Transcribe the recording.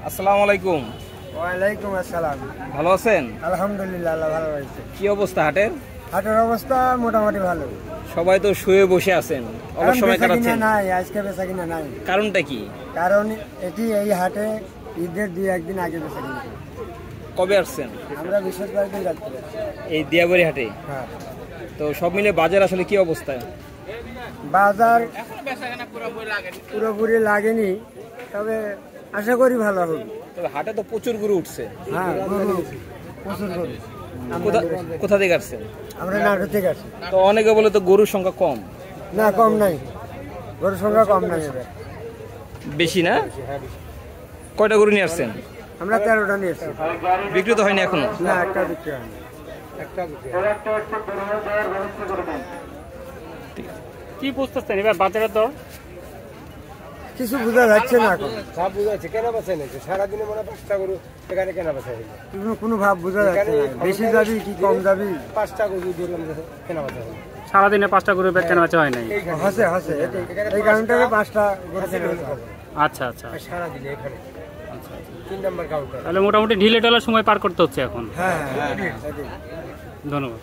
আসসালামু আলাইকুম। ওয়ালাইকুম আসসালাম। ভালো আছেন? আলহামদুলিল্লাহ, আল্লাহ ভালো রাখছে। কি অবস্থা হাটের? হাটের অবস্থা মোটামুটি ভালো। সবাই তো শুয়ে বসে আছেন, অবশ্য সময় কাটাচ্ছেন। নাই, আজকে বেচা কিনা নাই। কারণটা কি? কারণ এই হাটে ঈদের 2-1 দিন আগে বেচা কিনা। কবে আসছেন? আমরা বৃহস্পতিবার দিন যাচ্ছি। এই দিয়াবাড়ি হাটে। হ্যাঁ, তো সব মিলে বাজার আসলে কি অবস্থা? বাজার পুরোপুরি লাগেনি, তবে আশা করি ভালো হবে। তবে হাটে তো প্রচুর গরু উঠছে। হ্যাঁ, গরু প্রচুর গরু। কোথা থেকে আসছেন? আমরা নাটোর থেকে আসি। তো অনেকে বলে তো গরুর সংখ্যা কম। না, কম নাই, গরুর সংখ্যা কম নাই এবার। বেশি না? কয়টা গরু নিয়ে আসছেন? আমরা 13টা নিয়ে এসেছি। বিক্রি তো হয়নি এখনো? না, একটা বিক্রি হয়নি। কি বুঝতেছেন এবার বাজারের দর? কিছু বোঝা যাচ্ছে না এখন। সব বুঝাচ্ছে কেনা বেচা নাকি সারাদিনে মনে 5টা গরু এখানে কেনা বেচা হইল। কোনো ভাব বোঝা যাচ্ছে না, বেশি যাবি কি কম যাবি। 5টা গরু ধরলাম কেনা বেচা হইল। সারাদিনে 5টা গরু কেনা বেচা হয় নাই? হাসে হাসে এই কারণটাকে 5টা গরু কেনা বেচা হবে। আচ্ছা আচ্ছা সারাদিনে এখানে 3 নম্বর কাউন্টার। তাহলে মোটামুটি ঢিলে ঢালার সময় পার করতে হচ্ছে এখন। হ্যাঁ হ্যাঁ, ধন্যবাদ।